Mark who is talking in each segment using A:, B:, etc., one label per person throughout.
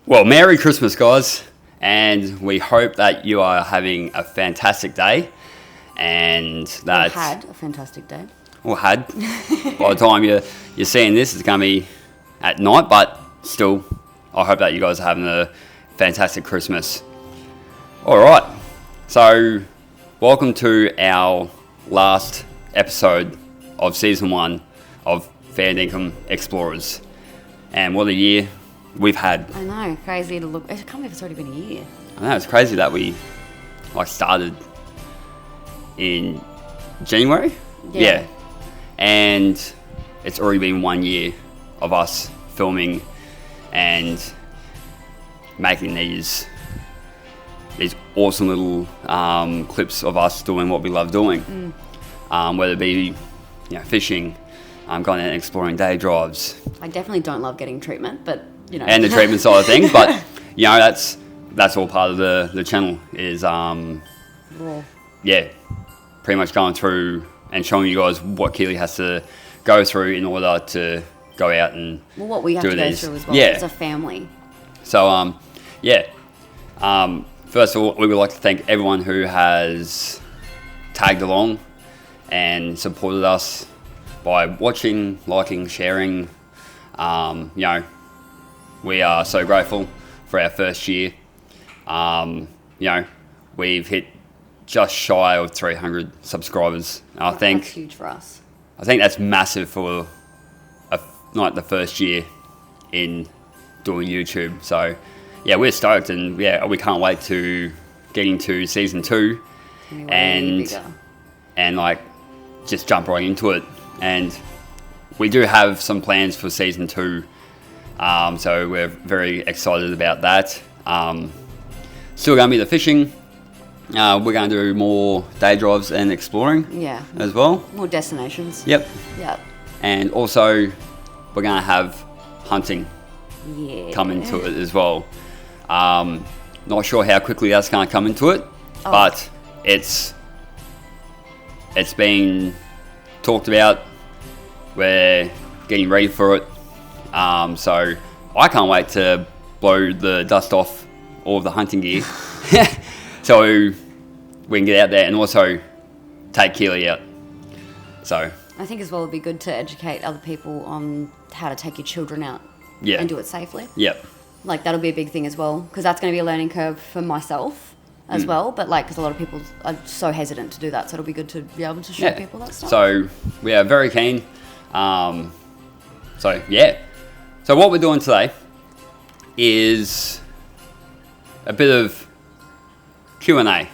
A: Well, Merry Christmas, guys, and we hope that you are having a fantastic day, and that
B: had a fantastic day.
A: Or had. By the time you're seeing this, it's going to be at night, but still, I hope that you guys are having a fantastic Christmas. All right, so welcome to our last episode of Season 1 of Fair Dinkum Explorers, and what a year we've had.
B: I know, crazy to look. I can't believe it's already been a year.
A: I know, it's crazy that we started in January. Yeah. And it's already been 1 year of us filming and making these awesome little clips of us doing what we love doing. Whether it be fishing, going out and exploring day drives.
B: I definitely don't love getting treatment, but
A: and the treatment side of things, but that's all part of the channel is pretty much going through and showing you guys what Keely has to go through in order to go out and
B: what we have to go through as well.
A: Yeah.
B: As a family.
A: So first of all, we would like to thank everyone who has tagged along and supported us by watching, liking, sharing. We are so grateful for our first year. We've hit just shy of 300 subscribers. I think
B: that's huge for us.
A: I think that's massive for the first year in doing YouTube. So we're stoked, and we can't wait to get into Season 2 and just jump right into it. And we do have some plans for Season 2. So we're very excited about that. Still going to be the fishing. We're going to do more day drives and exploring as well. More
B: destinations.
A: Yep. And also we're going to have hunting come into it as well. Not sure how quickly that's going to come into it, but it's being talked about. We're getting ready for it. So I can't wait to blow the dust off all of the hunting gear so we can get out there and also take Keely out. So
B: I think as well it'd be good to educate other people on how to take your children out and do it safely.
A: Yep.
B: That'll be a big thing as well, because that's going to be a learning curve for myself as well, but because a lot of people are so hesitant to do that, so it'll be good to be able to show people that stuff.
A: So we are very keen. So what we're doing today is a bit of Q&A.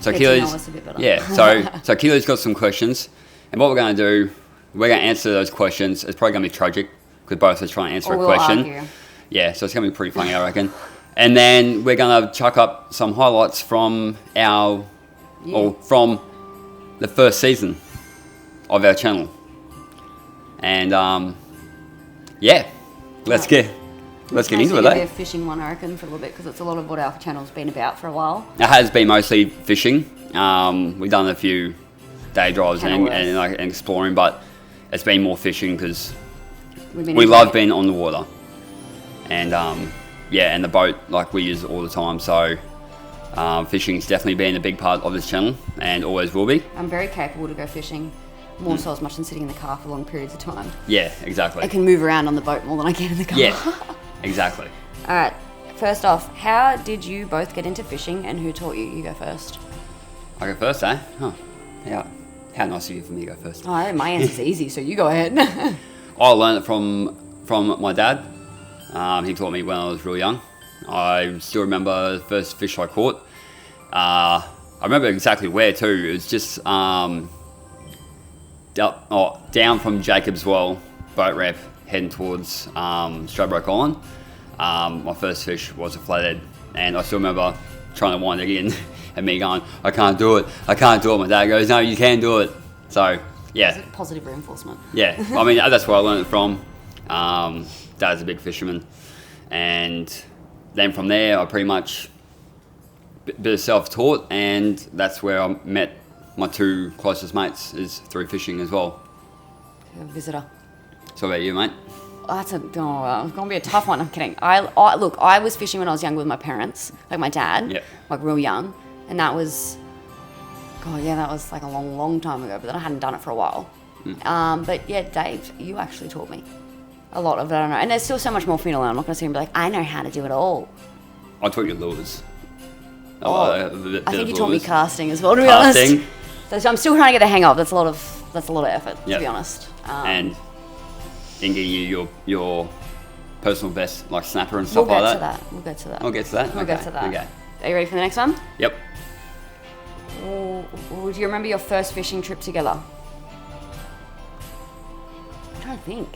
A: So Keely's,
B: us a bit better.
A: So Keely's got some questions, and what we're going to do, we're going to answer those questions. It's probably going to be tragic because both of us trying to answer a question.
B: Argue.
A: Yeah, so it's going to be pretty funny, I reckon. And then we're going to chuck up some highlights from from the first season of our channel. And let's get into it.
B: It'll be a fishing one, I reckon, for a little bit, because it's a lot of what our channel's been about for a while.
A: It has been mostly fishing. We've done a few day drives and exploring, but it's been more fishing because we love being on the water. And and the boat, we use it all the time. So fishing's definitely been a big part of this channel and always will be.
B: I'm very capable to go fishing. More so as much than sitting in the car for long periods of time.
A: Yeah, exactly.
B: I can move around on the boat more than I can in the car.
A: Yeah, exactly.
B: All right, first off, how did you both get into fishing and who taught you? You go first.
A: I go first, eh? Oh, yeah. How nice of you for me to go first.
B: Oh, my answer's easy, so you go ahead.
A: I learned it from my dad. He taught me when I was real young. I still remember the first fish I caught. I remember exactly where too. It was just down from Jacob's Well boat ramp heading towards Stradbroke Island. My first fish was a flathead, and I still remember trying to wind it in, and me going, I can't do it. My dad goes, no, you can do it. So, yeah.
B: It's positive reinforcement.
A: Yeah, I mean, that's where I learned it from. Dad's a big fisherman. And then from there, I pretty much bit of self-taught, and that's where I met my two closest mates, is through fishing as well.
B: A visitor.
A: So about you, mate?
B: Oh, it's going to be a tough one. I'm kidding. Look, I was fishing when I was younger with my parents, like my dad,
A: Yeah.
B: like real young. And that was, that was like a long, long time ago, but then I hadn't done it for a while. But yeah, Dave, you actually taught me a lot of it. I don't know. And there's still so much more for me to learn. I'm not going to sit here and be like, I know how to do it all.
A: I taught you lures.
B: I think you taught me casting as well, to be honest. So I'm still trying to get the hang of. That's a lot of effort, to be honest.
A: And in getting you your personal best, like snapper and stuff like that.
B: We'll get to that.
A: We'll get to that.
B: We'll get to that.
A: Okay.
B: Are you ready for the next one?
A: Yep.
B: Do you remember your first fishing trip together? I'm trying to think.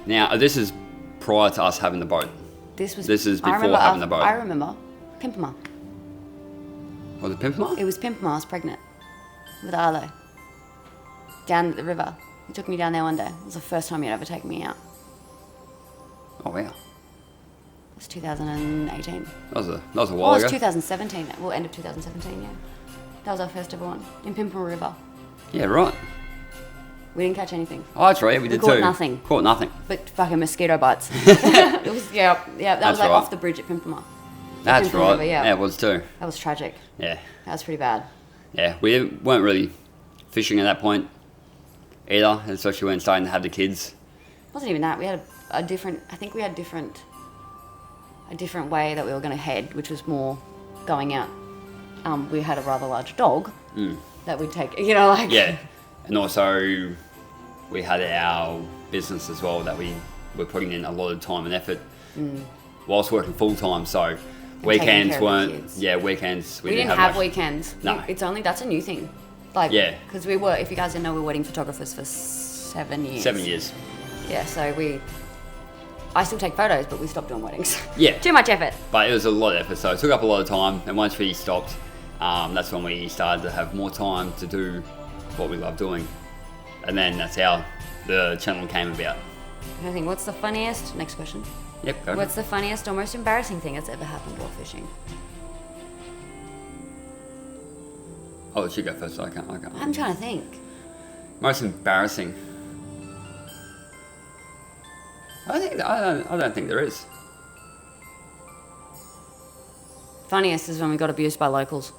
A: Now, this is prior to us having the boat. This is before having the boat.
B: I remember. Pimpama.
A: Was it Pimpama?
B: It was Pimpama. I was pregnant with Arlo. Down the river. He took me down there one day. It was the first time he'd ever taken me out.
A: Oh, wow.
B: It was 2018.
A: That was a while ago.
B: It was 2017. Well, end of 2017, yeah. That was our first ever one. In Pimpama River.
A: Yeah, right.
B: We didn't catch anything.
A: Oh, that's right. We did
B: caught
A: too.
B: nothing.
A: Caught nothing.
B: But fucking mosquito bites. It was, that was like
A: right.
B: off the bridge at Pimpama.
A: That's
B: Pimpama
A: right.
B: River, yeah.
A: It was too.
B: That was tragic.
A: Yeah.
B: That was pretty bad.
A: Yeah, we weren't really fishing at that point either, especially when starting to have the kids.
B: It wasn't even that. We had a different way that we were going to head, which was more going out. We had a rather large dog that we'd take,
A: Yeah, and also we had our business as well that we were putting in a lot of time and effort whilst working full time. So weekends weren't. Yeah, weekends
B: we didn't have weekends.
A: No,
B: that's a new thing. Because we were. If you guys didn't know, we were wedding photographers for 7 years.
A: 7 years.
B: Yeah, so I still take photos, but we stopped doing weddings.
A: Yeah.
B: Too much effort.
A: But it was a lot of effort, so it took up a lot of time. And once we stopped, that's when we started to have more time to do what we love doing. And then that's how the channel came about.
B: I think, what's the funniest? Next question.
A: Yep, go.
B: What's the funniest or most embarrassing thing that's ever happened while fishing?
A: Oh, you go first. I can't.
B: I'm trying to think.
A: Most embarrassing. I don't think there is.
B: Funniest is when we got abused by locals.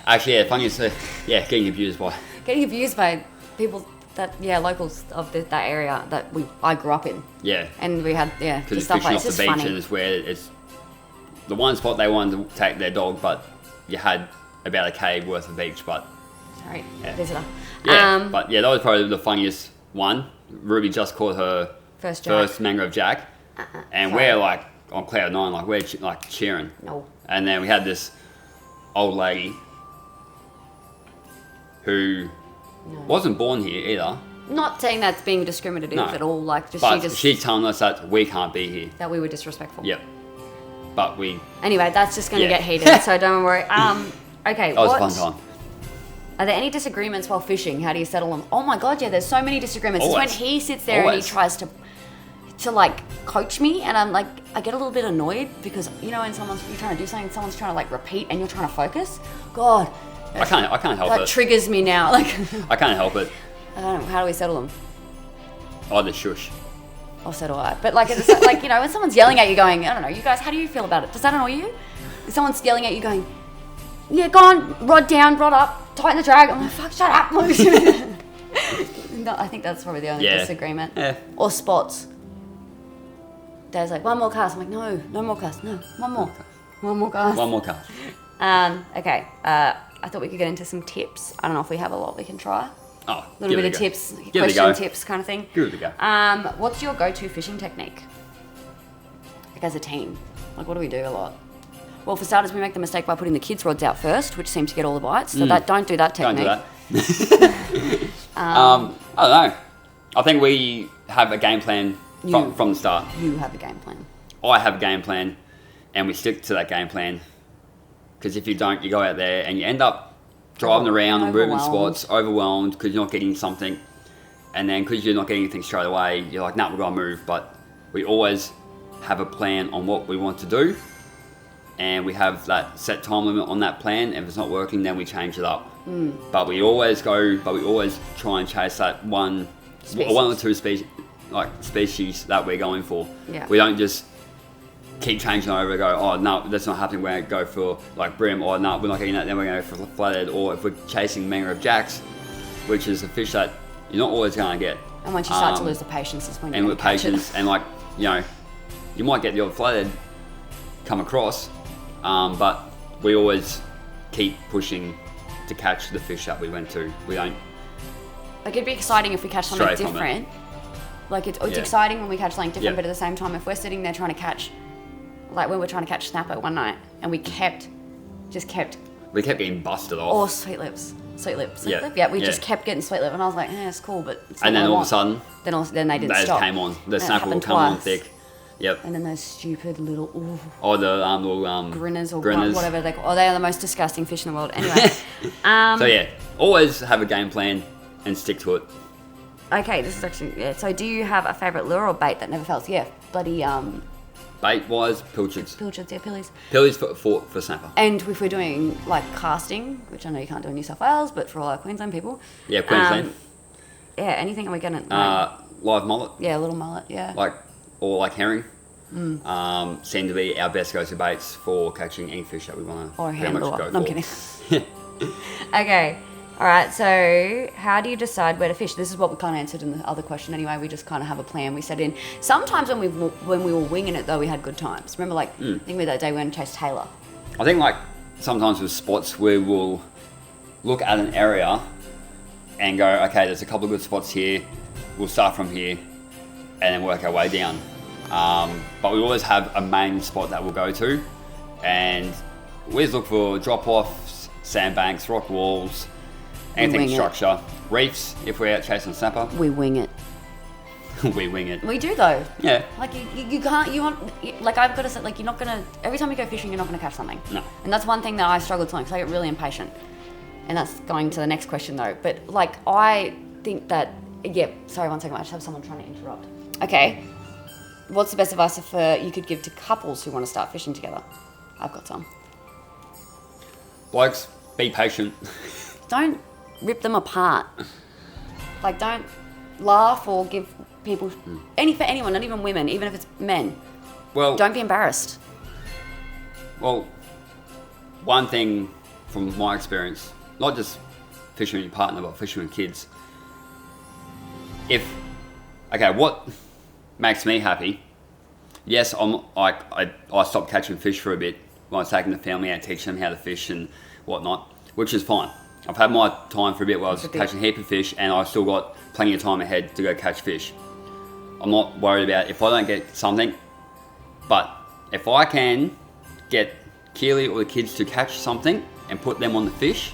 A: Actually, yeah, funniest. Getting abused by.
B: Getting abused by people locals of that area that I grew up in.
A: Yeah.
B: And we had
A: because
B: just stuff
A: fishing
B: like
A: off the beach, and it's where it's the one spot they wanted to take their dog, but you had about a K worth of beach, but.
B: Sorry, visitor.
A: Yeah, but yeah, that was probably the funniest one. Ruby just caught her first mangrove jack, and we're like on cloud nine, like we're cheering.
B: No.
A: And then we had this old lady who wasn't born here either.
B: Not saying that's being discriminative at all.
A: She's telling us that we can't be here.
B: That we were disrespectful.
A: Yep. But we.
B: Anyway, that's just going to get heated, so don't worry. Okay.
A: That was a fun time.
B: Are there any disagreements while fishing? How do you settle them? Oh my God, yeah, there's so many disagreements.
A: Always.
B: It's when he sits there and he tries to coach me, and I'm like, I get a little bit annoyed because, when you're trying to do something, someone's trying to repeat and you're trying to focus. God.
A: I can't help it.
B: That triggers me now.
A: I can't help it.
B: I don't know. How do we settle them?
A: Oh, the shush.
B: Oh, so do I. But it's when someone's yelling at you going, I don't know, you guys, how do you feel about it? Does that annoy you? If someone's yelling at you going, yeah, go on, rod down, rod up, tighten the drag. I'm like, fuck, shut up. No, I think that's probably the only disagreement.
A: Yeah.
B: Or spots. Dad's like, one more cast. I'm like, no more cast. No, one more cast.
A: One more cast.
B: Okay. I thought we could get into some tips. I don't know if we have a lot we can try.
A: Oh,
B: a little bit of tips, question tips kind of thing.
A: Give it a go.
B: What's your go-to fishing technique? As a team. What do we do a lot? Well, for starters, we make the mistake by putting the kids' rods out first, which seem to get all the bites. So don't do that technique.
A: Don't do that. I don't know. I think we have a game plan from the start.
B: You have a game plan.
A: I have a game plan, and we stick to that game plan. Because if you don't, you go out there and you end up driving around on moving spots, overwhelmed because you're not getting something. And then because you're not getting anything straight away, you're like, nah, we're going to move. But we always have a plan on what we want to do. And we have that set time limit on that plan. If it's not working, then we change it up. But we always try and chase that one or two species that we're going for.
B: Yeah.
A: We don't just keep changing over and go, oh no, that's not happening. We're going to go for like brim, or no, we're not getting that. Then we're going to go for flathead, or if we're chasing mangrove jacks, which is a fish that you're not always going to get.
B: And once you start to lose the patience, is when you
A: and with patience, and like you might get the odd flathead come across, but we always keep pushing to catch the fish that we went to. We don't.
B: Like it'd be exciting if we catch something different. Like it's exciting when we catch something different, but at the same time, if we're sitting there trying to catch, like when we were trying to catch snapper one night, and we kept
A: getting busted off.
B: Or sweet lips. Yeah, we just kept getting sweet lip, and I was like, it's cool, but it's
A: and then all of a sudden,
B: then they didn't
A: stop.
B: stop.
A: Came on. The snapper will come on thick. Yep.
B: And then those stupid little
A: the little
B: grinners or
A: grinners.
B: Whatever they call. Oh, they are the most disgusting fish in the world. Anyway.
A: So yeah, always have a game plan and stick to it.
B: Okay, this is actually So do you have a favourite lure or bait that never fails? Yeah, bloody
A: bait wise, pilchards.
B: Pilchards, yeah, pillies.
A: Pillies for snapper.
B: And if we're doing like casting, which I know you can't do in New South Wales, but for all our Queensland people.
A: Yeah, Queensland.
B: Yeah, anything are we gonna
A: live mullet.
B: Yeah, a little mullet, yeah.
A: Like herring. Seem to be our best go-to baits for catching any fish that we want to
B: or hand lure.
A: go for.
B: No, I'm kidding. Okay. All right, so how do you decide where to fish? This is what we kind of answered in the other question anyway. We just kind of have a plan we set in. Sometimes when we were winging it, though, we had good times. Remember, I think we that day we went and chased Taylor.
A: I think, sometimes with spots, we will look at an area and go, okay, there's a couple of good spots here. We'll start from here and then work our way down. But we always have a main spot that we'll go to. And we always look for drop-offs, sandbanks, rock walls, anything structure. Reefs, if we're out chasing snapper.
B: We wing it.
A: We wing it.
B: We do though.
A: Yeah.
B: Like you can't, I've got to say, you're not going to, every time you go fishing, you're not going to catch something.
A: No.
B: And that's one thing that I struggle to learn because I get really impatient. And that's going to the next question though. But I think that, sorry, 1 second, I just have someone trying to interrupt. Okay. What's the best advice you could give to couples who want to start fishing together? I've got some.
A: Blokes, be patient.
B: Don't rip them apart. Don't laugh or give people for anyone, not even women, even if it's men.
A: Well,
B: don't be embarrassed.
A: Well, one thing from my experience, not just fishing with your partner, but fishing with kids. What makes me happy? Yes, I stopped catching fish for a bit when I was taking the family out, teaching them how to fish and whatnot, which is fine. I've had my time for a bit where I was catching a heap of fish, and I've still got plenty of time ahead to go catch fish. I'm not worried about if I don't get something, but if I can get Keely or the kids to catch something and put them on the fish,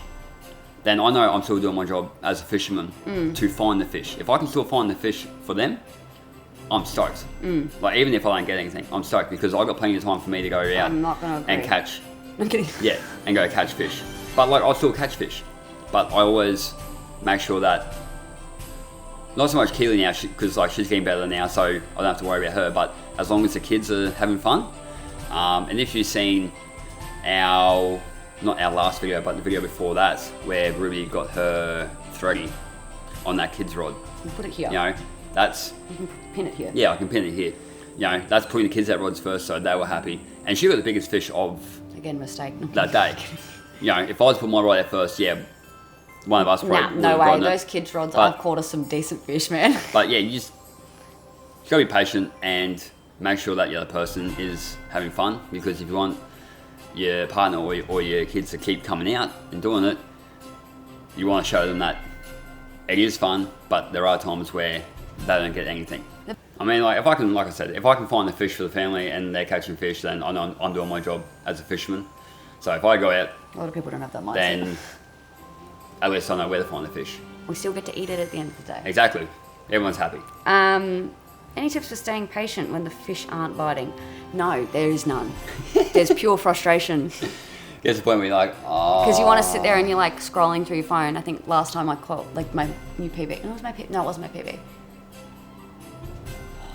A: then I know I'm still doing my job as a fisherman to find the fish. If I can still find the fish for them, I'm stoked. Even if I don't get anything, I'm stoked because I've got plenty of time for me to go out and catch.
B: I'm kidding.
A: Yeah, and go catch fish. But I'll still catch fish. But I always make sure that, not so much Keely now, because she's getting better now, so I don't have to worry about her, but as long as the kids are having fun. And if you've seen not our last video, but the video before that, where Ruby got her thready on that kid's rod.
B: You put it here.
A: You can
B: pin it here.
A: Yeah, I can pin it here. That's putting the kids at rods first, so they were happy. And she got the biggest fish of
B: mistake.
A: That day. If I was to put my rod out first, one of us probably
B: no way. Those kids' rods, I've caught us some decent fish, man.
A: But you just gotta be patient and make sure that the other person is having fun, because if you want your partner or your kids to keep coming out and doing it, you want to show them that it is fun, but there are times where they don't get anything. I mean, if I can find the fish for the family and they're catching fish, then I know I'm doing my job as a fisherman. So if I go out,
B: a lot of people don't have that mindset.
A: Then at least I know where to find the fish.
B: We still get to eat it at the end of the day.
A: Exactly. Everyone's happy.
B: Any tips for staying patient when the fish aren't biting? No, there is none. There's pure frustration.
A: Gets to the point where you're like, oh.
B: Because you want to sit there and you're like scrolling through your phone. I think last time I caught like my new PB. No, it wasn't my PB. Oh,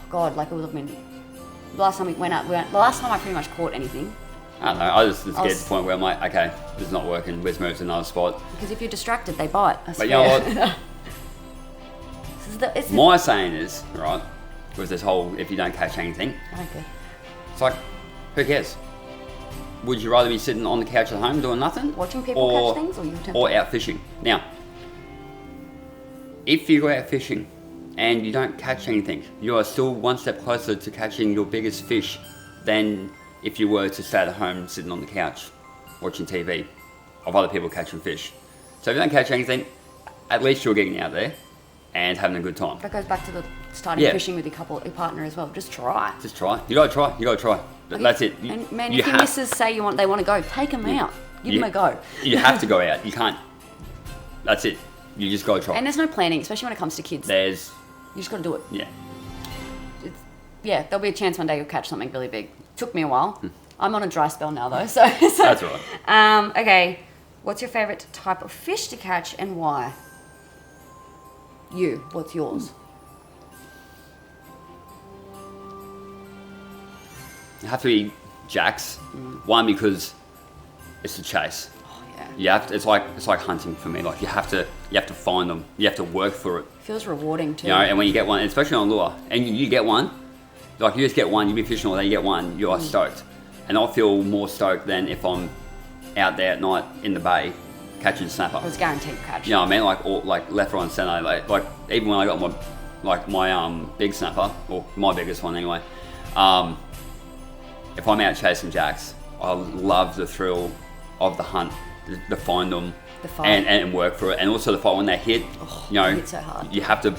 B: God, like it would have been. The last time we went out, the last time I pretty much caught anything.
A: I don't know. I just get to the point where I'm like, okay, this is not working. Let's move to another spot.
B: Because if you're distracted, they bite. I
A: But you know
B: swear.
A: what? My saying is, right, with this whole if you don't catch anything,
B: Okay.
A: it's like, who cares? Would you rather be sitting on the couch at home doing nothing?
B: Watching people catch things
A: or out fishing? Now, if you go out fishing and you don't catch anything, you are still one step closer to catching your biggest fish than if you were to stay at home sitting on the couch watching TV of other people catching fish. So if you don't catch anything, at least you're getting out there and having a good time.
B: That goes back to the starting fishing with your partner as well. Just try.
A: Just try. You gotta try.
B: Okay.
A: That's it.
B: And man, if your missus say they want to go, take them out. Give them a go.
A: You have to go out. You can't. That's it. You just gotta try.
B: And there's no planning, especially when it comes to kids. You just gotta do it.
A: Yeah.
B: There'll be a chance one day you'll catch something really big. Took me a while. I'm on a dry spell now though, so
A: That's right.
B: Okay. What's your favourite type of fish to catch and why? What's yours?
A: You have to be jacks. One, because it's a chase.
B: Oh yeah.
A: You have to, it's like hunting for me. Like you have to find them. You have to work for it.
B: Feels rewarding too.
A: You know, and when you get one, especially on lure, and you get one, like you just get one, you be fishing all day, you get one, you are stoked. And I'll feel more stoked than if I'm out there at night in the bay catching a snapper.
B: It's guaranteed catch.
A: You know what I mean? Like left, right, and centre. Like even when I got my big snapper, or my biggest one anyway. If I'm out chasing jacks, I love the thrill of the hunt, to find them,
B: the fight,
A: and work for it, and also the fight when they hit. You know,
B: they hit so hard.
A: You have to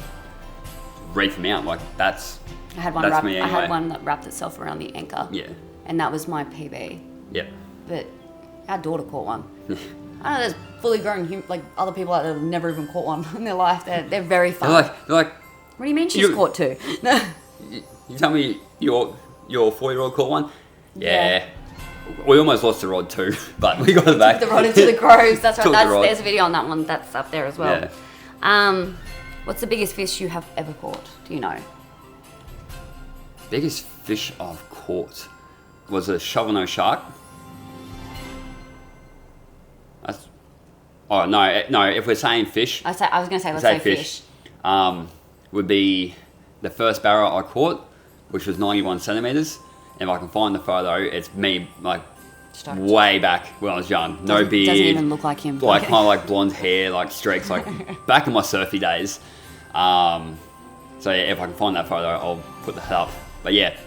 A: reef them out. Like that's.
B: I had one.
A: That's me anyway.
B: I had one that wrapped itself around the anchor.
A: Yeah.
B: And that was my PB.
A: Yeah.
B: But our daughter caught one. I know there's fully grown other people out there that have never even caught one in their life. They're very fun.
A: They're like.
B: What do you mean she's caught two? No.
A: You tell me your 4-year-old caught one. Yeah. We almost lost the rod too, but we got it back.
B: Took the rod into the crows. That's right.
A: There's
B: a video on that one. That's up there as well.
A: Yeah.
B: What's the biggest fish you have ever caught? Do you know?
A: Biggest fish I've caught was a shovel-nose shark. No. If we're saying fish,
B: I was going to say let's say fish.
A: Would be the first barra I caught, which was 91 centimeters. And if I can find the photo, it's me like
B: Stoked.
A: Way back when I was young. No beard.
B: Doesn't even look like him.
A: Like kind of like blonde hair, like streaks, like back in my surfy days. So yeah, if I can find that photo, I'll put that up. But yeah,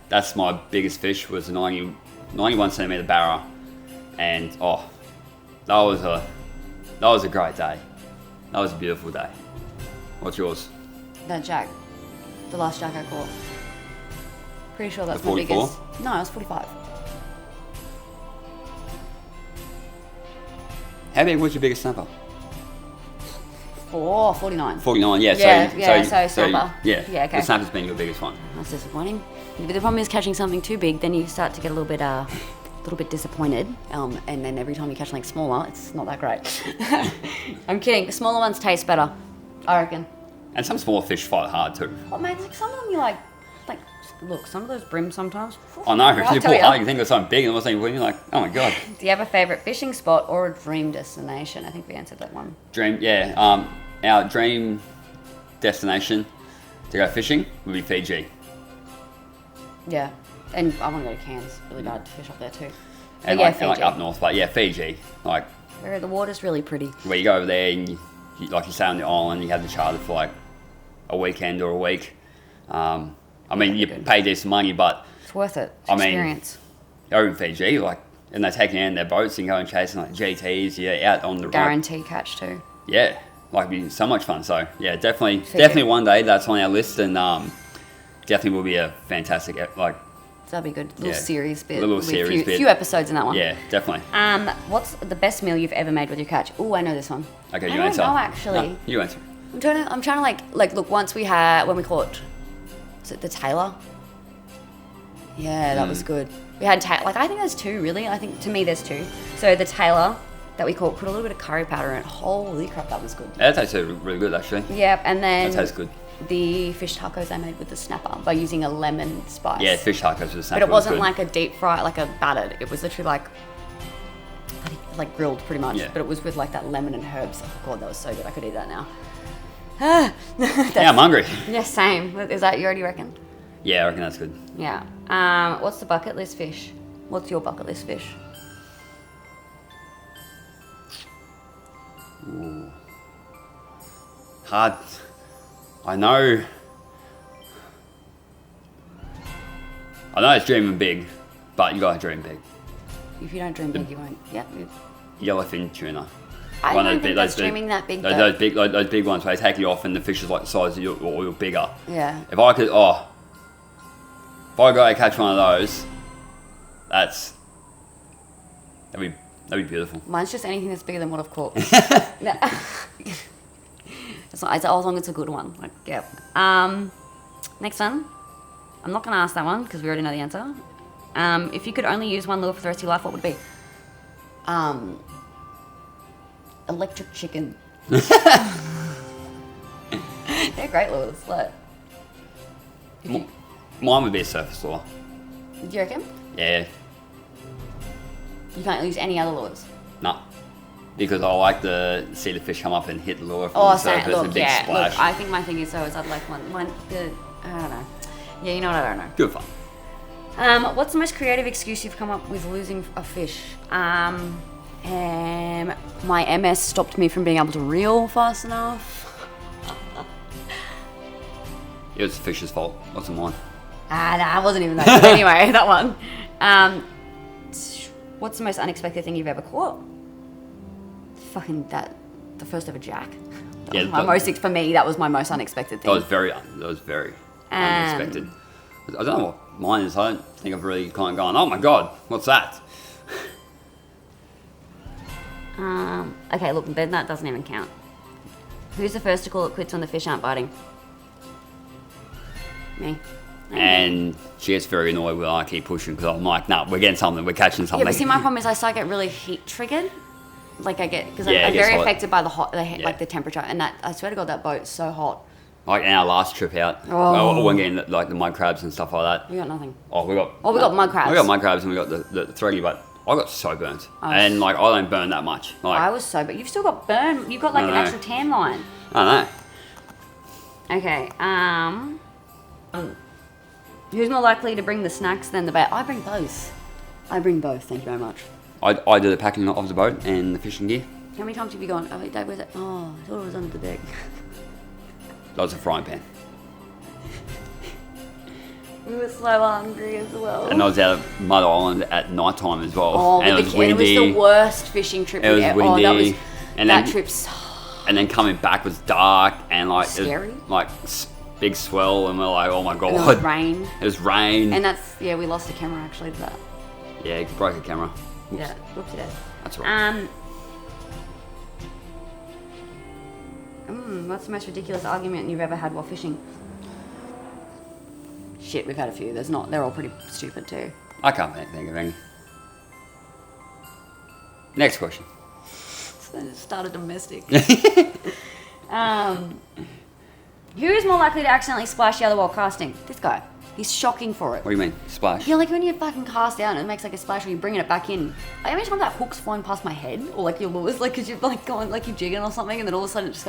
A: that's my biggest fish, was a 91 centimeter barra, and that was a great day. That was a beautiful day. What's yours?
B: That jack, the last jack I caught. Pretty sure that's
A: The
B: my
A: 44?
B: biggest. No, it was 45.
A: How big was your biggest snapper?
B: 49.
A: 49, yeah.
B: So snapper.
A: Yeah,
B: okay.
A: The snapper's been your biggest one.
B: That's disappointing. But the problem is catching something too big, then you start to get a little bit disappointed. And then every time you catch something smaller, it's not that great. I'm kidding. The smaller ones taste better, I reckon.
A: And some small fish fight hard too.
B: Oh man, like some of them you like, look, some of those brims sometimes.
A: I know. You pull hard, you think of something big, and what's you're like, oh my god.
B: Do you have a favourite fishing spot or a dream destination? I think we answered that one.
A: Dream, yeah. Our dream destination to go fishing would be Fiji.
B: Yeah, and I want to go to Cairns. Really bad to fish up there too.
A: And
B: yeah,
A: like up north, but yeah, Fiji. Like
B: where the water's really pretty.
A: Where you go over there and you stay on the island, you have the charter for like a weekend or a week. I mean, you pay decent money, but
B: it's worth it. Experience.
A: Over in Fiji, and they're taking in their boats and going chasing like GTs. Yeah, out on the
B: guarantee catch too.
A: Yeah, it'd be so much fun. So yeah, definitely one day that's on our list, and definitely will be a fantastic
B: That'd be good. Little series bit. Few episodes in that one.
A: Yeah, definitely.
B: What's the best meal you've ever made with your catch? Oh, I know this one.
A: Okay, you answer.
B: I don't know actually.
A: No, you answer.
B: I'm trying to like look. Once when we caught is it the Taylor? Yeah, that was good. We had like I think there's two really. I think to me there's two. So the Taylor that we put a little bit of curry powder in it. Holy crap, that was good.
A: Yeah, that tasted really good actually.
B: Yep, and then
A: that tastes good.
B: The fish tacos I made with the snapper by using a lemon spice.
A: Yeah, fish tacos with the snapper.
B: But it wasn't like a deep fry, like a battered. It was literally like grilled pretty much.
A: Yeah.
B: But it was with like that lemon and herbs. Oh god, that was so good. I could eat that now.
A: Yeah, I'm hungry.
B: Yeah, same. Is that you already reckon?
A: Yeah, I reckon that's good.
B: Yeah. What's the bucket list fish? What's your bucket list fish?
A: Ooh. Hard. I know it's dreaming big, but you gotta dream big.
B: If you don't dream big, you won't. Yeah.
A: Yellowfin tuna.
B: I don't think that's dreaming that big.
A: Those big ones where they take you off and the fish is like the size of you or you're bigger.
B: Yeah.
A: If I go and catch one of those, that'd be beautiful.
B: Mine's just anything that's bigger than what I've caught. As long as it's a good one. Like, yeah. Next one. I'm not going to ask that one because we already know the answer. If you could only use one lure for the rest of your life, what would it be? Electric chicken. They're great lures. Like,
A: mine would be a surface lure.
B: Do you reckon?
A: Yeah.
B: You can't use any other lures?
A: No. Because I like to see the fish come up and hit the lure from
B: Oh,
A: the surface,
B: look,
A: a big
B: yeah.
A: splash.
B: Look, I think my thing is though is I'd like I don't know. Yeah, you know what? I don't know.
A: Good fun.
B: What's the most creative excuse you've come up with losing a fish? My MS stopped me from being able to reel fast enough.
A: It was the fish's fault. Wasn't mine.
B: Nah, it wasn't even that good. Anyway, that one. What's the most unexpected thing you've ever caught? Fucking the first ever jack. For me, that was my most unexpected thing.
A: That was very unexpected. I don't know what mine is. I don't think I've really kind of gone, oh my god, what's that?
B: Okay, look, then that doesn't even count. Who's the first to call it quits when the fish aren't biting? Me.
A: And she gets very annoyed when I keep pushing because I'm like, nah, we're getting something, we're catching something.
B: Yeah, but see, my problem is I start to get really heat triggered. Like I get, because
A: Yeah,
B: I'm
A: it gets
B: very
A: hot.
B: affected by the
A: Yeah.
B: like the temperature, and that I swear to God, that boat's so hot.
A: Like in our last trip out,
B: Oh.
A: we went getting like the mud crabs and stuff like that.
B: We got nothing.
A: We got
B: mud crabs.
A: We got mud crabs and we got the three, but I got so burnt. And like I don't burn that much. Like
B: I was so, but you've still got burn. You've got like an
A: know.
B: actual tan line.
A: I don't know.
B: Okay. Who's more likely to bring the snacks than the bait? I bring both. Thank you very much.
A: I do the packing of the boat and the fishing gear.
B: How many times have you gone, oh, Dave, where's it? Oh, I thought it was under the deck.
A: That was a frying pan.
B: We were so hungry as well.
A: And I was out at Mud Island at night time as well.
B: Oh,
A: and
B: it was the worst fishing trip
A: It was
B: ever.
A: windy.
B: Oh, that was,
A: and
B: that
A: then,
B: trip's
A: and then coming back was dark and like
B: scary.
A: It was, like big swell and we're like, oh my god.
B: And it was rain.
A: It was rain.
B: And we lost the camera actually to that.
A: Yeah, you broke a camera. Oops.
B: Yeah, whoopsie days.
A: That's right.
B: What's the most ridiculous argument you've ever had while fishing? Shit, we've had a few. They're all pretty stupid too.
A: I can't think of any. Next question.
B: So then it started domestic. Who is more likely to accidentally splash the other while casting? This guy. He's shocking for it.
A: What do you mean? Splash?
B: Yeah, like when you fucking cast out and it makes like a splash when you're bringing it back in. Like, how many times that hook's flying past my head? Or like your lures, like because you're like going, like you're jigging or something and then all of a sudden it just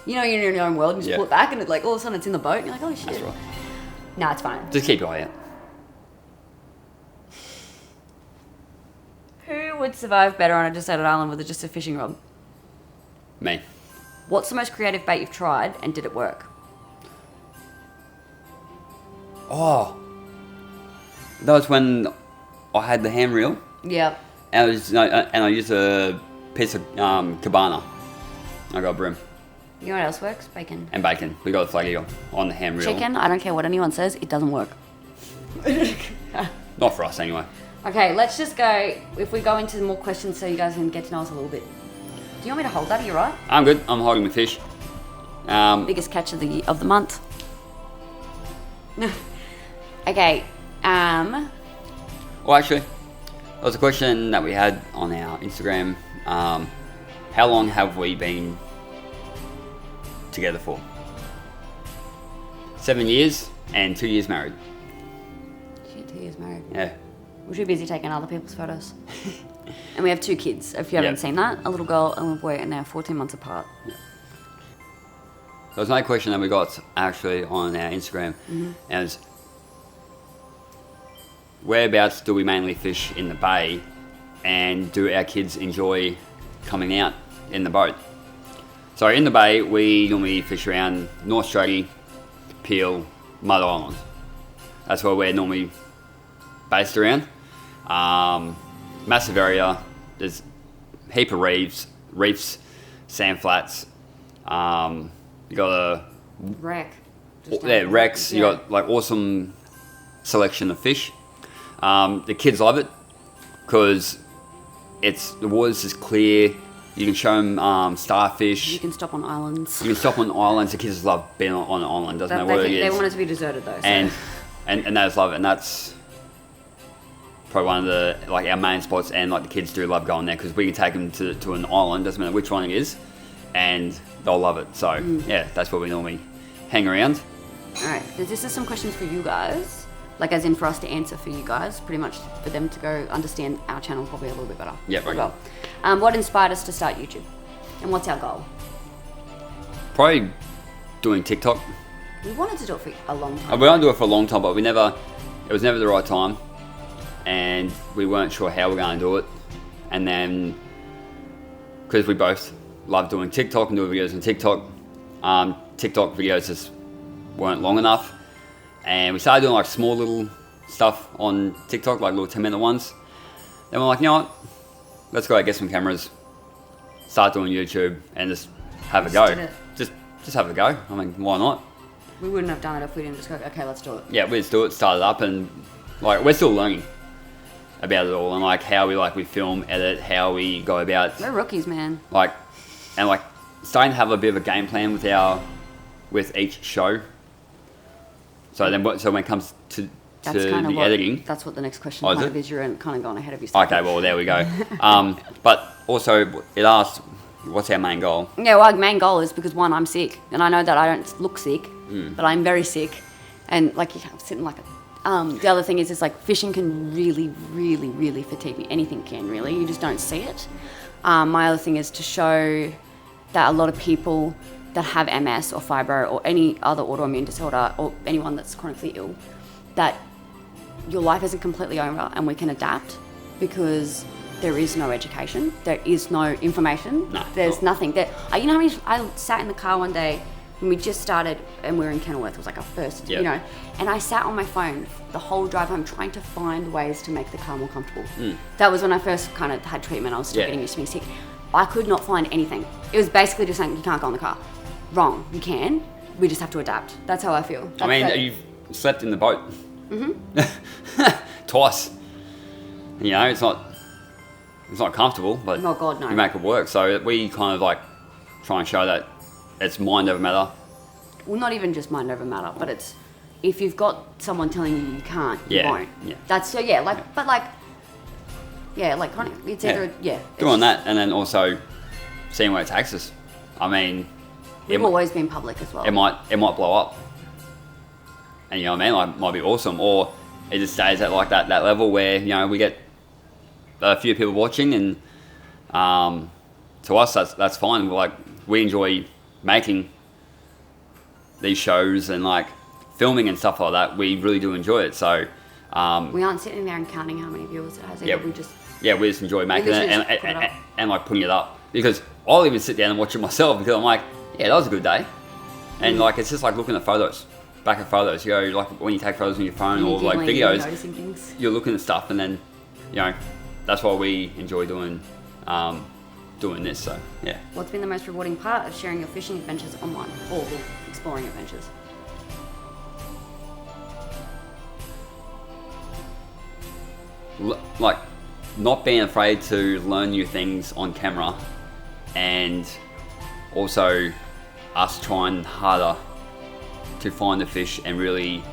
B: you're in your own world and you just pull it back and it like all of a sudden it's in the boat and you're like, oh shit.
A: That's right.
B: Nah, it's fine.
A: Just keep your eye out.
B: Who would survive better on a deserted island with just a fishing rod?
A: Me.
B: What's the most creative bait you've tried and did it work?
A: Oh. That was when I had the hand reel
B: Yep.
A: and I used a piece of cabana. I got a brim.
B: You know what else works? Bacon.
A: And bacon. We got the flag eagle on the hand reel.
B: Chicken, I don't care what anyone says, it doesn't work.
A: Not for us anyway.
B: Okay, let's just go, if we go into more questions so you guys can get to know us a little bit. Do you want me to hold that? Are you right?
A: I'm good. I'm holding the fish.
B: Biggest catch of the month. Okay.
A: Well, actually, there was a question that we had on our Instagram. How long have we been together for? 7 years and 2 years married.
B: Shit, 2 years married.
A: Yeah.
B: We're too busy taking other people's photos. And we have 2 kids, if you haven't seen that. A little girl and a little boy, and they're 14 months apart.
A: Yeah. There was another question that we got actually on our Instagram. And it was, whereabouts do we mainly fish in the bay, and do our kids enjoy coming out in the boat? So in the bay, we normally fish around North Straddie, Peel, Mud Island. That's where we're normally based around. Massive area. There's a heap of reefs, sand flats. You got a
B: Wreck.
A: wrecks. You got like awesome selection of fish. The kids love it because the water's just clear. You can show them starfish.
B: You can stop on islands.
A: You can stop on islands. The kids love being on an island. Doesn't matter what it is.
B: They want it to be deserted though. So.
A: And they just love it, and that's probably one of the our main spots. And the kids do love going there because we can take them to an island. Doesn't matter which one it is, and they'll love it. So yeah, that's where we normally hang around.
B: All right, this is some questions for you guys. Like as in for us to answer for you guys, pretty much for them to go understand our channel probably a little bit better.
A: Yeah, right.
B: Well, what inspired us to start YouTube? And what's our goal?
A: Probably doing TikTok.
B: We wanted to do it for a long time.
A: We wanted to do it for a long time, but it was never the right time. And we weren't sure how we were going to do it. And then, because we both love doing TikTok and doing videos on TikTok, TikTok videos just weren't long enough. And we started doing small little stuff on TikTok, like little 10-minute ones. Then we're like, you know what? Let's go out, get some cameras, start doing YouTube, and just have a go. Just have a go. I mean, why not?
B: We wouldn't have done it if we didn't just go, okay, let's do it.
A: Yeah, we just do it, started up, and we're still learning about it all, and how we film, edit, how we go about.
B: We're rookies, man.
A: And starting to have a bit of a game plan with each show. So when it comes to the editing,
B: that's what the next question
A: kind
B: of is. You're kind of going ahead of yourself.
A: Okay, well there we go. But also it asked, what's our main goal?
B: Yeah, well, our main goal is because one, I'm sick, and I know that I don't look sick, but I'm very sick, and I'm sitting like a. The other thing is fishing can really, really, really fatigue me. Anything can really. You just don't see it. My other thing is to show that a lot of people that have MS or fibro or any other autoimmune disorder or anyone that's chronically ill, that your life isn't completely over and we can adapt because there is no education, there is no information, there's nothing. You know how many, I sat in the car one day when we just started and we were in Kenilworth, it was our first, and I sat on my phone the whole drive home trying to find ways to make the car more comfortable. That was when I first kind of had treatment. I was still getting used to being sick. I could not find anything. It was basically just saying, you can't go in the car. Wrong, you can. We just have to adapt. That's how I feel.
A: You've slept in the boat. Twice. It's not comfortable, but
B: oh God, no.
A: You make it work. So we kind of try and show that it's mind over matter.
B: Well, not even just mind over matter, but it's if you've got someone telling you can't, you won't. Yeah. That's chronic. It's either
A: doing that, and then also seeing where it takes us. I mean,
B: we've always been public as well.
A: It might blow up, and it might be awesome, or it just stays at that level where we get a few people watching, and to us that's fine. We enjoy making these shows and filming and stuff like that. We really do enjoy it. So
B: we aren't sitting there and counting how many viewers it has. We
A: just enjoy making it and putting it up, because I'll even sit down and watch it myself because I'm like, yeah, that was a good day. And it's just looking at photos, back at photos. You go when you take photos on your phone or videos, you're looking at stuff, and then that's why we enjoy doing this. So yeah.
B: What's been the most rewarding part of sharing your fishing adventures online or exploring adventures?
A: Not being afraid to learn new things on camera, and also us trying harder to find the fish and really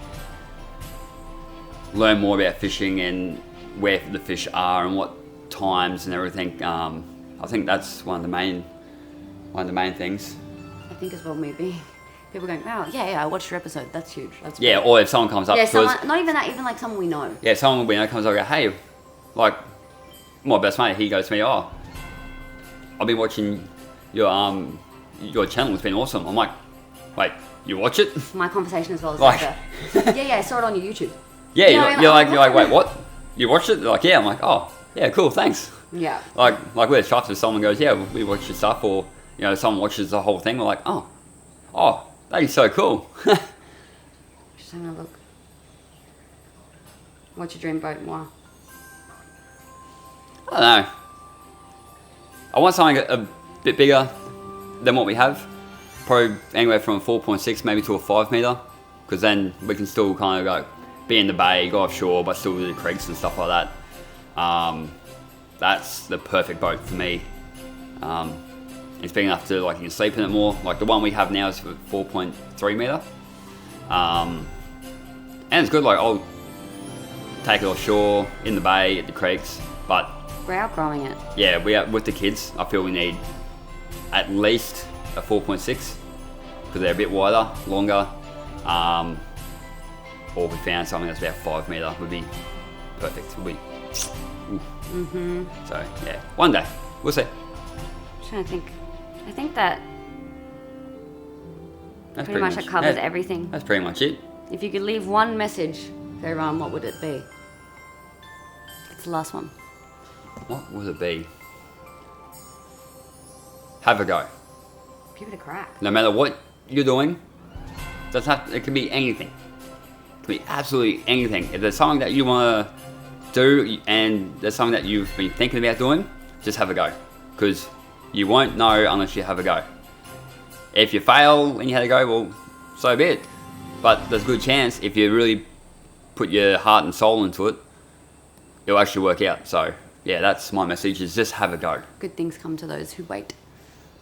A: learn more about fishing and where the fish are and what times and everything. I think that's one of the main things.
B: I think as well, maybe people going, oh yeah, I watched your episode. That's huge. That's
A: yeah.
B: big.
A: Or if someone comes up,
B: Yeah, someone, not even that, even like someone we know.
A: Yeah, someone we know comes up and go, hey, like my best mate, he goes to me, oh, I've been watching your channel. It's been awesome. I'm like, wait, you watch it?
B: My conversation as well is
A: Like-
B: yeah, I saw it on your YouTube.
A: Yeah,
B: You know,
A: you're like, wait, what? You watched it? They're like, yeah. I'm like, oh, yeah, cool, thanks.
B: Yeah.
A: Like we're chuffed if someone goes, yeah, we watch your stuff, or someone watches the whole thing. We're like, oh, that is so cool.
B: Just having a look. What's your dream boat? Why?
A: I don't know. I want something a bit bigger than what we have. Probably anywhere from a 4.6 maybe to a 5 meter, because then we can still kind of go be in the bay, go offshore, but still do the creeks and stuff like that. That's the perfect boat for me. It's big enough to you can sleep in it more. Like the one we have now is 4.3 meter, and it's good. Like I'll take it offshore, in the bay, at the creeks, but
B: We're outgrowing it.
A: yeah, with the kids, I feel we need at least a 4.6 because they're a bit wider, longer. Or if we found something that's about 5 meter, would be perfect. Would be. So yeah, one day we'll see.
B: I'm trying to think. I think that
A: That's
B: pretty much covers
A: yeah,
B: everything.
A: That's pretty much it.
B: If you could leave one message for everyone, what would it be? It's the last one.
A: What would it be? Have a go.
B: Give it a crack.
A: No matter what you're doing, it can be anything. It can be absolutely anything. If there's something that you want to do and there's something that you've been thinking about doing, just have a go. Because you won't know unless you have a go. If you fail and you had a go, well, so be it. But there's a good chance if you really put your heart and soul into it, it'll actually work out. So yeah, that's my message, is just have a go.
B: Good things come to those who wait.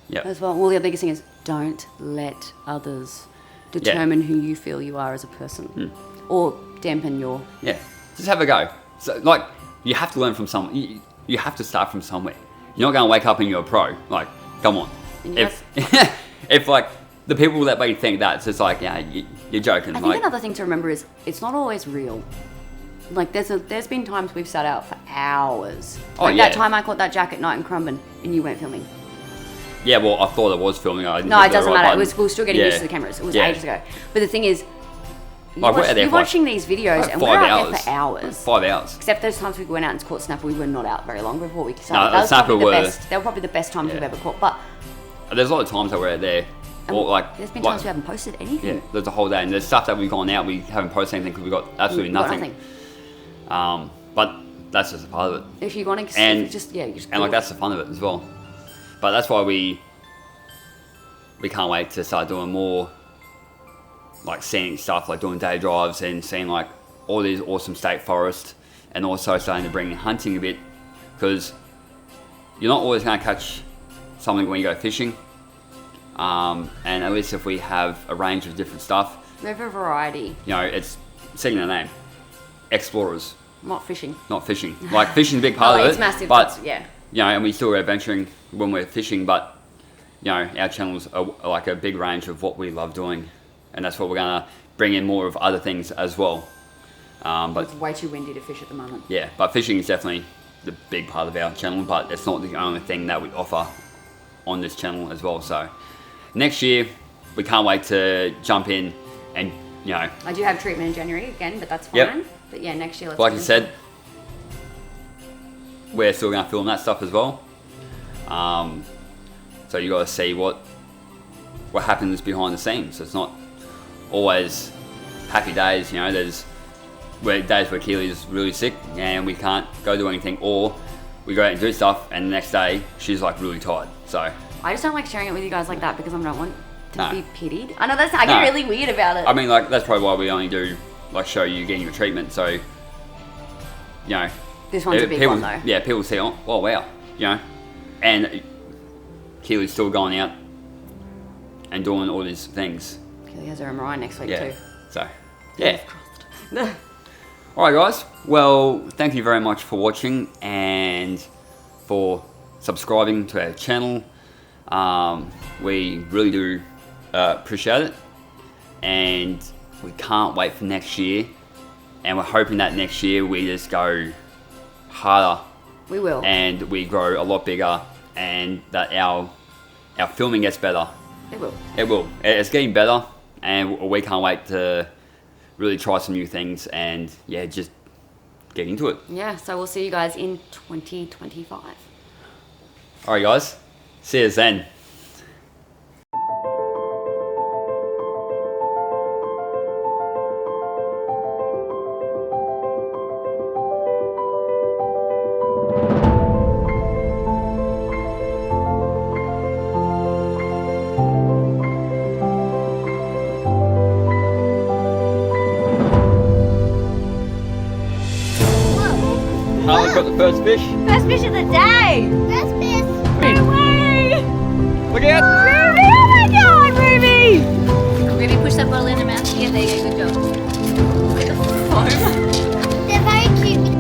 A: Yeah.
B: As well, the biggest thing is don't let others determine who you feel you are as a person, or dampen your.
A: Yeah, just have a go. So you have to learn from someone. You have to start from somewhere. You're not going to wake up and you're a pro. Like, come on.
B: Yes.
A: If the people that may think that, it's just you're joking.
B: I think another thing to remember is it's not always real. Like there's been times we've sat out for hours. That time I caught that jack at night in Crumban and you weren't filming.
A: Yeah, well, I thought it was filming.
B: No, it doesn't matter. We were still getting used to the cameras. It was ages ago. But the thing is, you're watching these videos and we're out there for hours.
A: 5 hours.
B: Except those times we went out and caught snapper, we were not out very long before we started.
A: No,
B: That was
A: snapper
B: probably the
A: were-
B: best. They were probably the best times we've ever caught. But
A: There's a lot of times that we're out there.
B: there's been times we haven't posted anything.
A: Yeah, there's a whole day. And there's stuff that we've gone out, we haven't posted anything because we've got absolutely
B: We've got
A: nothing. But that's just a part of it.
B: If you want to,
A: And-
B: you just
A: And
B: do it.
A: that's the fun of it as well. But that's why we can't wait to start doing more scenic stuff, like doing day drives and seeing all these awesome state forests, and also starting to bring in hunting a bit, because you're not always going to catch something when you go fishing. And at least if we have a range of different stuff,
B: We have a variety,
A: it's saying the name, explorers,
B: not fishing.
A: not fishing. Fishing's a big part of it.
B: It's massive,
A: but
B: yeah.
A: and we still go adventuring when we're fishing, but our channels are a big range of what we love doing, and that's what we're gonna bring in more of other things as well. But
B: It's way too windy to fish at the moment.
A: yeah, but fishing is definitely the big part of our channel, but it's not the only thing that we offer on this channel as well. So next year, we can't wait to jump in and
B: I do have treatment in January again, but that's fine.
A: Yep.
B: But yeah, next year let's.
A: like you said, we're still gonna film that stuff as well. So you got to see what happens behind the scenes. It's not always happy days. There's days where Keely's really sick and we can't go do anything, or we go out and do stuff and the next day she's really tired. So
B: I just don't like sharing it with you guys like that because I don't want to
A: No.
B: be pitied. I know I get really weird about it.
A: I mean, that's probably why we only do show you getting your treatment. So
B: This one's a big
A: people,
B: one though.
A: Yeah, people say, oh wow, and Keely's still going out and doing all these things.
B: Keely has her MRI next week
A: Yeah.
B: too.
A: So yeah.
B: Crossed.
A: Alright guys, well thank you very much for watching and for subscribing to our channel. We really do appreciate it, and we can't wait for next year, and we're hoping that next year we just go harder.
B: We will.
A: And we grow a lot bigger, and that our filming gets better.
B: It will.
A: It will. It's getting better, and we can't wait to really try some new things and yeah, just get into it.
B: Yeah, so we'll see you guys in 2025.
A: Alright guys, see you then. Harlan got the first fish.
B: First fish of the day!
C: First fish.
B: No way!
A: Look out!
B: Ruby! Oh my god, Ruby!
C: Ruby, push that bottle in the mouth. Yeah, there you go. Good job. They're very cute.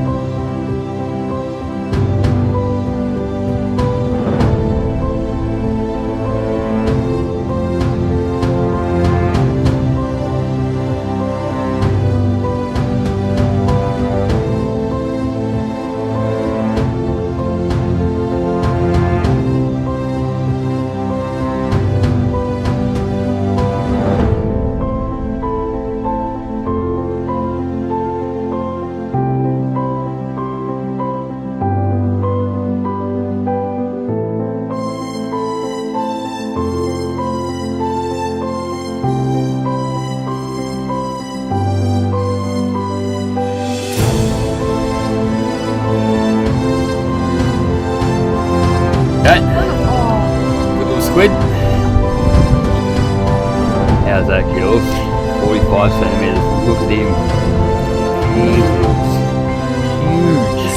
A: Okay. Good little squid. How's that, kiddos? 45 centimeters. Look at him. Huge.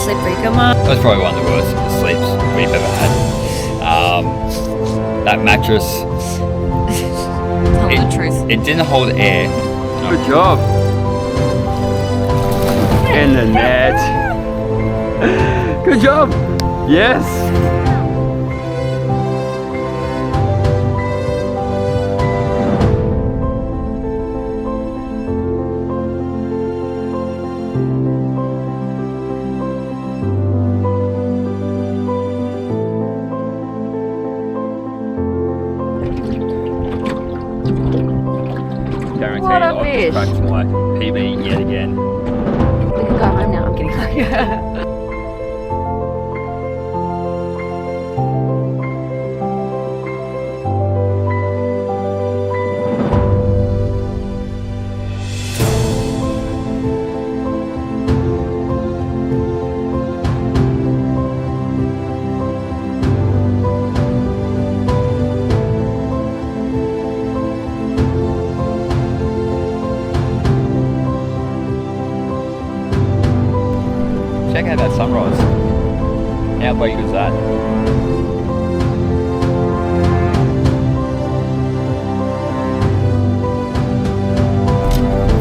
B: Slippery, come on.
A: That's probably one of the worst sleeps we've ever had. That mattress,
B: Tell the truth.
A: it didn't hold air. Good job. In the net. Good job. Yes. Guaranteed,
B: What a
A: I've
B: fish.
A: just cracked my PB yet again.
B: We can go home now, I'm kidding.
A: Check out that sunrise. How big was that?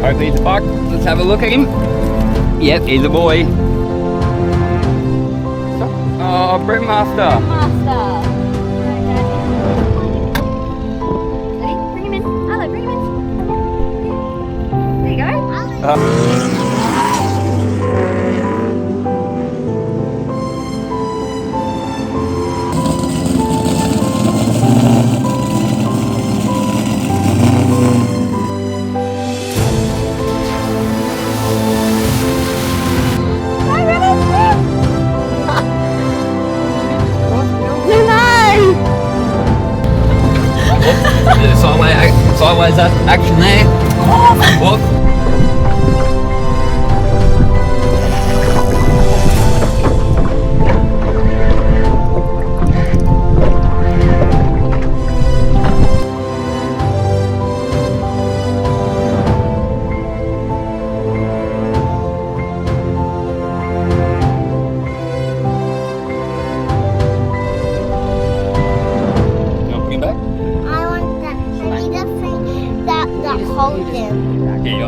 A: Hopefully he's a buck. Let's have a look at him. Yep, he's a boy. Oh, Brewmaster.
C: Master. Ready? Bring him in. Hello, bring him in. There you go.
A: Sideways action there. Whoop. You want to bring him back?
C: I want that. I need a thing that holds him.
A: Yeah, you